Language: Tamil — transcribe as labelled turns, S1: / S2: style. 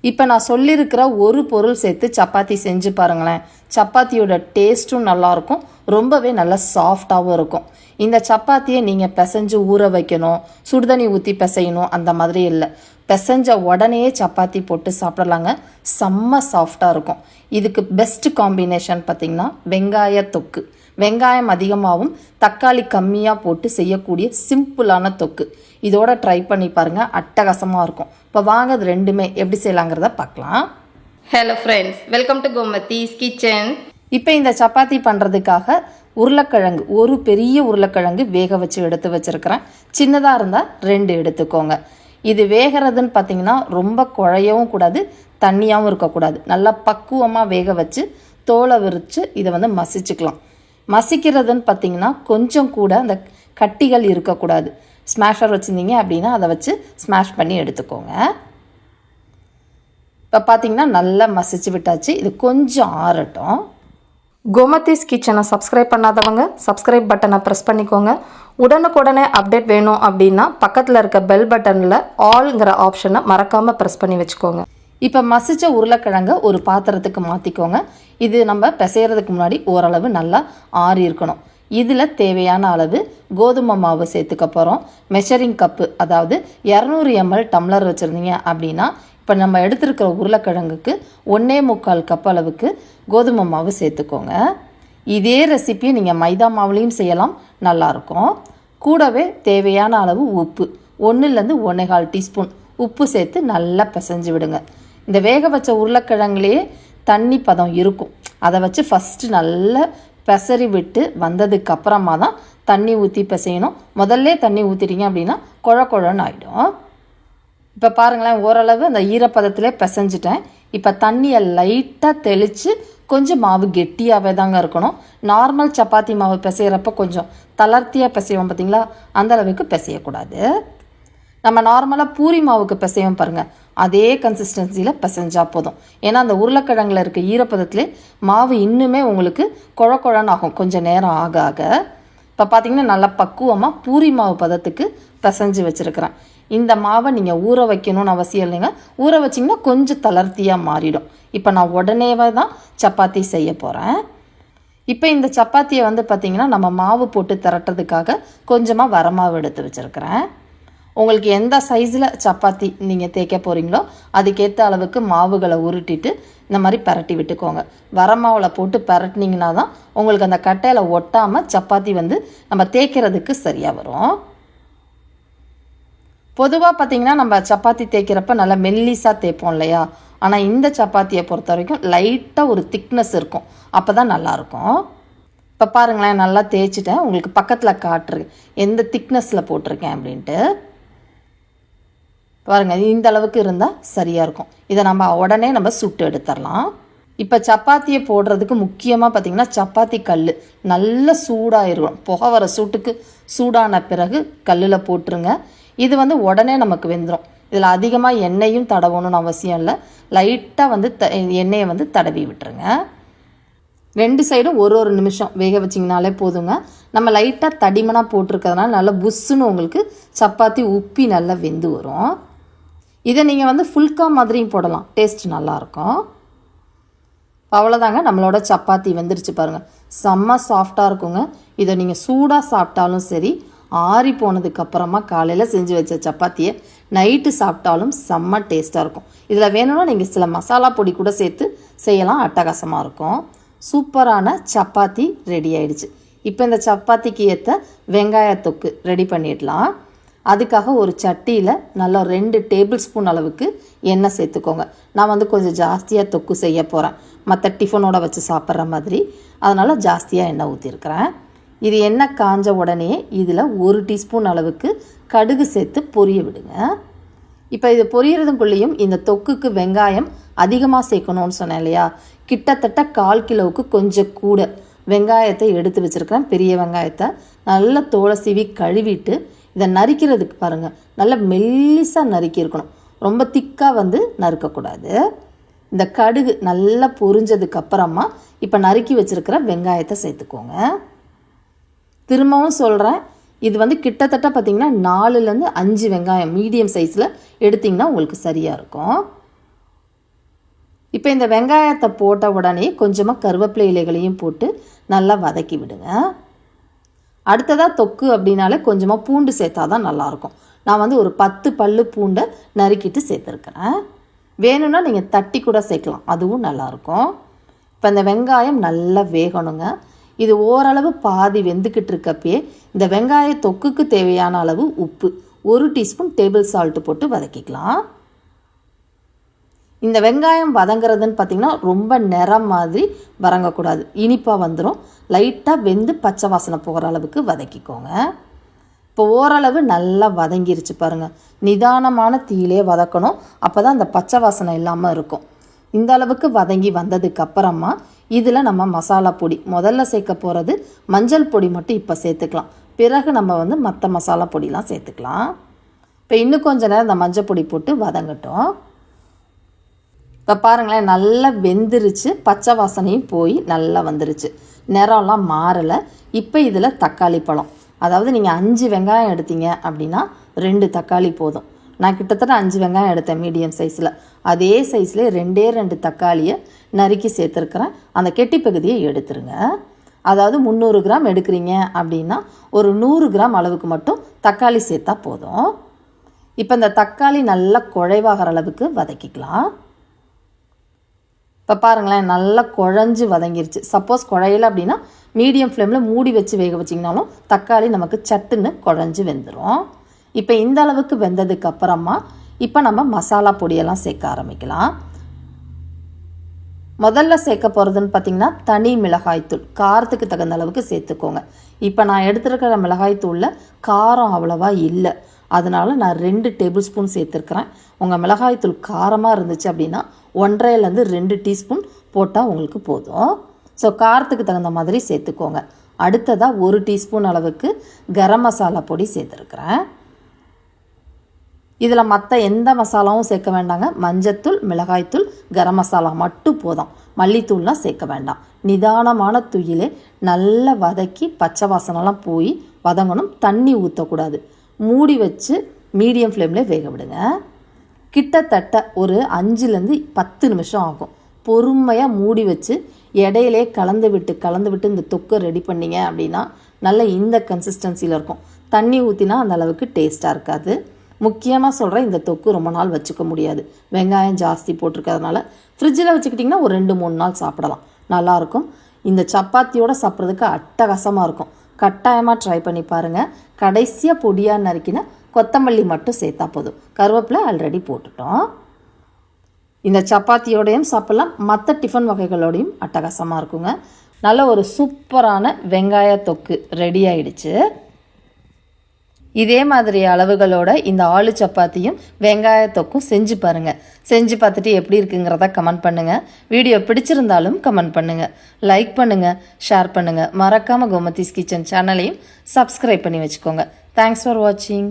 S1: இப்போ நான் சொல்லியிருக்கிற ஒரு பொருள் சேர்த்து சப்பாத்தி செஞ்சு பாருங்களேன். சப்பாத்தியோட டேஸ்ட்டும் நல்லாயிருக்கும், ரொம்பவே நல்லா சாஃப்டாகவும் இருக்கும். இந்த சப்பாத்தியை நீங்கள் பிசைஞ்சு ஊற வைக்கணும், சுடுதண்ணி ஊற்றி பிசையணும் அந்த மாதிரி இல்லை. பிசைஞ்ச உடனே சப்பாத்தி போட்டு சாப்பிடலாங்க, செம்ம சாஃப்டாக இருக்கும். இதுக்கு பெஸ்ட் காம்பினேஷன் பார்த்திங்கன்னா வெங்காய தொக்கு. வெங்காயம் அதிகமாகவும் தக்காளி கம்மியாக போட்டு செய்யக்கூடிய சிம்பிளான தொக்கு. இதோட ட்ரை பண்ணி பாருங்கள், அட்டகாசமாக இருக்கும். இப்போ வாங்க அது ரெண்டுமே எப்படி செய்யலாங்கிறத பார்க்கலாம்.
S2: Hello friends, welcome to Gomathi's kitchen.
S1: இப்போ இந்த சப்பாத்தி பண்ணுறதுக்காக உருளைக்கிழங்கு, ஒரு பெரிய உருளைக்கிழங்கு வேக வச்சு எடுத்து வச்சுருக்கிறேன். சின்னதாக இருந்தால் 2 எடுத்துக்கோங்க. இது வேகிறதுன்னு பார்த்தீங்கன்னா ரொம்ப குழையவும் கூடாது, தண்ணியாகவும் இருக்கக்கூடாது. நல்லா பக்குவமாக வேக வச்சு தோலை விரித்து இதை வந்து மசிச்சுக்கலாம். மசிக்கிறதுன்னு பார்த்தீங்கன்னா கொஞ்சம் கூட அந்த கட்டிகள் இருக்கக்கூடாது. ஸ்மாஷர் வச்சுருந்தீங்க அப்படின்னா அதை வச்சு ஸ்மாஷ் பண்ணி எடுத்துக்கோங்க. இப்போ பார்த்தீங்கன்னா நல்லா மசிச்சு விட்டாச்சு. இது கொஞ்சம் ஆறட்டும். கோமதிஸ் கிச்சனை சப்ஸ்கிரைப் பண்ணாதவங்க சப்ஸ்கிரைப் பட்டனை ப்ரெஸ் பண்ணிக்கோங்க. உடனுக்குடனே அப்டேட் வேணும் அப்படின்னா பக்கத்தில் இருக்க பெல் பட்டனில் ஆல்ங்கிற ஆப்ஷனை மறக்காமல் ப்ரெஸ் பண்ணி வச்சுக்கோங்க. இப்போ மசிச்ச உருளைக்கிழங்க ஒரு பாத்திரத்துக்கு மாற்றிக்கோங்க. இது நம்ம பிசைகிறதுக்கு முன்னாடி ஓரளவு நல்லா ஆறி இருக்கணும். இதில் தேவையான அளவு கோதுமை மாவு சேர்த்துக்க போகிறோம். மெஷரிங் கப்பு, அதாவது 200 ml டம்ளர் வச்சுருந்தீங்க அப்படின்னா இப்போ நம்ம எடுத்துருக்கிற உருளைக்கிழங்குக்கு 1.25 கப் அளவுக்கு கோதுமை மாவு சேர்த்துக்கோங்க. இதே ரெசிபியை நீங்கள் மைதா மாவுலேயும் செய்யலாம், நல்லாயிருக்கும். கூடவே தேவையான அளவு உப்பு, 1லேருந்து 1.25 டீஸ்பூன் உப்பு சேர்த்து நல்லா பிசைஞ்சு விடுங்க. இந்த வேக வச்ச உருளைக்கிழங்குலேயே தண்ணி பதம் இருக்கும், அதை வச்சு ஃபஸ்ட்டு நல்லா பெசரி விட்டு வந்ததுக்கு அப்புறமா தான் தண்ணி ஊற்றி பிசையணும். முதல்ல தண்ணி ஊற்றிட்டீங்க அப்படின்னா குழன்னு ஆகிடும். இப்போ பாருங்களேன், ஓரளவு அந்த ஈரப்பதத்திலே பிசைஞ்சிட்டேன். இப்போ தண்ணியை லைட்டாக தெளித்து கொஞ்சம் மாவு கெட்டியாகவே தாங்க இருக்கணும். நார்மல் சப்பாத்தி மாவு பிசைகிறப்ப கொஞ்சம் தளர்த்தியாக பிசைவோம் பார்த்தீங்களா, அந்த அளவுக்கு பிசையக்கூடாது. நம்ம நார்மலாக பூரி மாவுக்கு பிசையும் பாருங்கள், அதே கன்சிஸ்டன்சியில் பிசைஞ்சா போதும். ஏன்னா அந்த உருளைக்கிழங்குல இருக்க ஈரப்பதத்திலே மாவு இன்னுமே உங்களுக்கு குழன்னு ஆகும் கொஞ்சம் நேரம் ஆக ஆக. இப்போ பார்த்தீங்கன்னா நல்லா பக்குவமாக பூரி மாவு பதத்துக்கு பிசைஞ்சு வச்சுருக்கிறேன். இந்த மாவை நீங்கள் ஊற வைக்கணும்னு அவசியம் இல்லைங்க, ஊற வச்சிங்கன்னா கொஞ்சம் தளர்த்தியாக மாறிடும். இப்போ நான் உடனேவே தான் சப்பாத்தி செய்ய போகிறேன். இப்போ இந்த சப்பாத்தியை வந்து பார்த்திங்கன்னா நம்ம மாவு போட்டு திரட்டுறதுக்காக கொஞ்சமாக வரமாவு எடுத்து வச்சுருக்கிறேன். உங்களுக்கு எந்த சைஸில் சப்பாத்தி நீங்கள் தேய்க்க போகிறீங்களோ அதுக்கேற்ற அளவுக்கு மாவுகளை உருட்டிட்டு இந்த மாதிரி பரட்டி விட்டுக்கோங்க. வரமாவில் போட்டு பரட்டினீங்கன்னா தான் உங்களுக்கு அந்த கட்டையில் ஒட்டாமல் சப்பாத்தி வந்து நம்ம தேய்க்கிறதுக்கு சரியாக வரும். பொதுவாக பார்த்திங்கன்னா நம்ம சப்பாத்தி தேய்க்கிறப்ப நல்லா மெல்லிஸாக தேய்ப்போம் இல்லையா, ஆனால் இந்த சப்பாத்தியை பொறுத்த வரைக்கும் லைட்டாக ஒரு திக்னஸ் இருக்கும், அப்போ தான் நல்லாயிருக்கும். இப்போ பாருங்களேன், நல்லா தேய்ச்சிட்டேன். உங்களுக்கு பக்கத்தில் காட்டுறேன் எந்த திக்னஸில் போட்டிருக்கேன் அப்படின்ட்டு. பாருங்கள், இந்த அளவுக்கு இருந்தால் சரியாக இருக்கும். இதை உடனே சுட்டு எடுத்துடலாம். இப்போ சப்பாத்தியை போடுறதுக்கு முக்கியமாக பார்த்திங்கன்னா சப்பாத்தி கல் நல்ல சூடாகிருக்கும். புகை வர சூட்டுக்கு சூடான பிறகு கல்லில் போட்டுருங்க. இது வந்து உடனே நமக்கு வெந்துடும். இதில் அதிகமாக எண்ணெயும் தடவணும்னு அவசியம் இல்லை, லைட்டாக வந்து எண்ணெயை வந்து தடவி விட்டுருங்க. 2 சைடும் ஒரு நிமிஷம் வேக வச்சிங்கனாலே போதுங்க. நம்ம லைட்டாக தடிமனாக போட்டிருக்கிறதுனால நல்லா புஷ்ஷுன்னு உங்களுக்கு சப்பாத்தி உப்பி நல்லா வெந்து வரும். இதை நீங்கள் வந்து ஃபுல்கா மாதிரியும் போடலாம், டேஸ்ட் நல்லாயிருக்கும். அவ்வளோதாங்க, நம்மளோட சப்பாத்தி வெந்துருச்சு பாருங்கள், செம்ம சாஃப்டாக இருக்குங்க. இதை நீங்கள் சூடாக சாப்பிட்டாலும் சரி, ஆறி போனதுக்கப்புறமா காலையில் செஞ்சு வச்ச சப்பாத்தியை நைட்டு சாப்பிட்டாலும் செம்ம டேஸ்ட்டாக இருக்கும். இதில் வேணும்னா நீங்கள் சில மசாலா பொடி கூட சேர்த்து செய்யலாம், அட்டகாசமாக இருக்கும். சூப்பரான சப்பாத்தி ரெடி ஆயிடுச்சு. இப்போ இந்த சப்பாத்திக்கு ஏற்ற வெங்காய தொக்கு ரெடி பண்ணிடலாம். அதுக்காக ஒரு சட்டியில் நல்லா 2 டேபிள் ஸ்பூன் அளவுக்கு எண்ணெய் சேர்த்துக்கோங்க. நான் வந்து கொஞ்சம் ஜாஸ்தியாக தொக்கு செய்ய போகிறேன், மற்ற டிஃபனோட வச்சு சாப்பிட்ற மாதிரி, அதனால் ஜாஸ்தியாக எண்ணெய் ஊற்றிருக்கிறேன். இது எண்ணெய் காஞ்ச உடனே இதில் 1 டீஸ்பூன் அளவுக்கு கடுகு சேர்த்து பொரிய விடுங்க. இப்போ இது பொரியறதுக்குள்ளேயும் இந்த தொக்குக்கு வெங்காயம் அதிகமாக சேர்க்கணும்னு சொன்னேன் இல்லையா, கிட்டத்தட்ட 1/4 கிலோவுக்கு கொஞ்சம் கூட வெங்காயத்தை எடுத்து வச்சுருக்கிறேன். பெரிய வெங்காயத்தை நல்லா தோலை சீவி கழுவிட்டு இதை நறுக்கிறதுக்கு பாருங்கள், நல்லா மெல்லிசாக நறுக்கியிருக்கணும், ரொம்ப திக்காக வந்து நறுக்கக்கூடாது. இந்த கடுகு நல்லா பொரிஞ்சதுக்கு அப்புறமா இப்போ நறுக்கி வச்சுருக்கிற வெங்காயத்தை சேர்த்துக்கோங்க. திரும்பவும் சொல்கிறேன், இது வந்து கிட்டத்தட்ட பார்த்திங்கன்னா 4லேருந்து 5 வெங்காயம் மீடியம் சைஸில் எடுத்திங்கன்னா உங்களுக்கு சரியாக இருக்கும். இப்போ இந்த வெங்காயத்தை போட்ட உடனே கொஞ்சமாக கருவேப்பிலை இலைகளையும் போட்டு நல்லா வதக்கி விடுங்க. அடுத்ததாக தொக்கு அப்படின்னாலே கொஞ்சமாக பூண்டு சேர்த்தா தான் நல்லாயிருக்கும். நான் வந்து ஒரு 10 பல்லு பூண்டை நறுக்கிட்டு சேர்த்துருக்கிறேன். வேணும்னா நீங்கள் தட்டி கூட சேர்க்கலாம், அதுவும் நல்லாயிருக்கும். இப்போ இந்த வெங்காயம் நல்லா வேகணுங்க. இது ஓரளவு பாதி வெந்துக்கிட்டு இருக்கப்பே இந்த வெங்காய தொக்குக்கு தேவையான அளவு உப்பு 1 டீஸ்பூன் டேபிள் சால்ட்டு போட்டு வதக்கிக்கலாம். இந்த வெங்காயம் வதங்குறதுன்னு பார்த்திங்கன்னா ரொம்ப நிறம் மாதிரி வதங்கக்கூடாது, இனிப்பாக வந்துடும். லைட்டாக வெந்து பச்சை வாசனை போகிற அளவுக்கு வதக்கிக்கோங்க. இப்போ ஓரளவு நல்லா வதங்கிருச்சு பாருங்கள். நிதானமான தீயிலே வதக்கணும், அப்போ தான் அந்த பச்சை வாசனை இல்லாமல் இருக்கும். இந்த அளவுக்கு வதங்கி வந்ததுக்கு அப்புறமா இதில் நம்ம மசாலா பொடி முதல்ல சேர்க்க போகிறது மஞ்சள் பொடி மட்டும் இப்போ சேர்த்துக்கலாம். பிறகு நம்ம வந்து மற்ற மசாலா பொடிலாம் சேர்த்துக்கலாம். இப்போ இன்னும் கொஞ்சம் நேரம் இந்த மஞ்சள் பொடி போட்டு வதங்கட்டும். இப்போ பாருங்களேன், நல்லா வெந்துருச்சு, பச்சை வாசனையும் போய் நல்லா வந்துருச்சு, நிறம்லாம் மாறலை. இப்போ இதில் தக்காளி பழம், அதாவது நீங்கள் 5 வெங்காயம் எடுத்தீங்க அப்படின்னா 2 தக்காளி போதும். நான் கிட்டத்தட்ட 5 வெங்காயம் எடுத்தேன் மீடியம் சைஸில். அதே சைஸ்லேயே 2 தக்காளியை நறுக்கி சேர்த்துருக்குறேன். அந்த கெட்டி பகுதியை எடுத்துருங்க. அதாவது 300 கிராம் எடுக்கிறீங்க அப்படின்னா ஒரு 100 கிராம் அளவுக்கு மட்டும் தக்காளி சேர்த்தா போதும். இப்போ இந்த தக்காளி நல்லா குழைவாகிற அளவுக்கு வதக்கிக்கலாம். இப்போ பாருங்களேன், நல்லா குழஞ்சி வதங்கிருச்சு. சப்போஸ் குழையலை அப்படின்னா மீடியம் ஃப்ளேமில் மூடி வச்சு வேக வச்சிங்கனாலும் தக்காளி நமக்கு சட்டுன்னு குழஞ்சி வெந்துடும். இப்போ இந்த அளவுக்கு வெந்ததுக்கு அப்புறமா இப்போ நம்ம மசாலா பொடியெல்லாம் சேர்க்க ஆரம்பிக்கலாம். முதல்ல சேர்க்க போகிறதுன்னு பார்த்திங்கன்னா தனி மிளகாய்த்தூள், காரத்துக்கு தகுந்த அளவுக்கு சேர்த்துக்கோங்க. இப்போ நான் எடுத்துருக்கிற மிளகாய்த்தூளில் காரம் அவ்வளோவா இல்லை, அதனால் நான் 2 டேபிள் ஸ்பூன் சேர்த்துருக்குறேன். உங்கள் மிளகாய்த்தூள் காரமாக இருந்துச்சு அப்படின்னா 1.5லேருந்து 2 டீஸ்பூன் போட்டால் உங்களுக்கு போதும். ஸோ காரத்துக்கு தகுந்த மாதிரி சேர்த்துக்கோங்க. அடுத்ததாக 1 டீஸ்பூன் அளவுக்கு கரம் மசாலா பொடி சேர்த்துருக்குறேன். இதில் மற்ற எந்த மசாலாவும் சேர்க்க வேண்டாங்க. மஞ்சத்தூள், மிளகாய்த்தூள், கரம் மசாலா மட்டும் போதும். மல்லித்தூள்லாம் சேர்க்க வேண்டாம். நிதானமான தூயிலே நல்லா வதக்கி பச்சை வாசனைலாம் போய் வதங்கணும். தண்ணி ஊற்றக்கூடாது. மூடி வச்சு மீடியம் ஃப்ளேமில் வேக விடுங்க. கிட்டத்தட்ட ஒரு 5லேருந்து 10 நிமிஷம் ஆகும். பொறுமையாக மூடி வச்சு இடையிலே கலந்து விட்டு இந்த தொக்கை ரெடி பண்ணிங்க அப்படின்னா நல்ல இந்த கன்சிஸ்டன்சியில் இருக்கும். தண்ணி ஊற்றினா அந்த அளவுக்கு டேஸ்ட்டாக இருக்காது. முக்கியமாக சொல்கிறேன், இந்த தொக்கு ரொம்ப நாள் வச்சுக்க முடியாது. வெங்காயம் ஜாஸ்தி போட்டிருக்கிறதுனால ஃப்ரிட்ஜில் வச்சுக்கிட்டிங்கன்னா ஒரு 2-3 நாள் சாப்பிடலாம், நல்லாயிருக்கும். இந்த சப்பாத்தியோடு சாப்பிட்றதுக்கு அட்டகாசமாக இருக்கும். கட்டாயமாக ட்ரை பண்ணி பாருங்கள். கடைசியாக பொடியாக நறுக்கின கொத்தமல்லி மட்டும் சேர்த்தா போதும். கருவேப்பிலை ஆல்ரெடி போட்டுட்டோம். இந்த சப்பாத்தியோடையும் சாப்பிட்லாம், மற்ற டிஃபன் வகைகளோடையும் அட்டகாசமாக இருக்குங்க. நல்ல ஒரு சூப்பரான வெங்காய தொக்கு ரெடி ஆயிடுச்சு. இதே மாதிரி அளவுகளோட இந்த ஆலு சப்பாத்தியும் வெங்காய தொக்கும் செஞ்சு பாருங்கள். செஞ்சு பார்த்துட்டு எப்படி இருக்குங்கிறத கமெண்ட் பண்ணுங்கள். வீடியோ பிடிச்சிருந்தாலும் கமெண்ட் பண்ணுங்கள், லைக் பண்ணுங்கள், ஷேர் பண்ணுங்கள். மறக்காமல் கோமதிஸ் கிச்சன் சேனலையும் சப்ஸ்கிரைப் பண்ணி வச்சுக்கோங்க. தேங்க்ஸ் ஃபார் வாட்சிங்.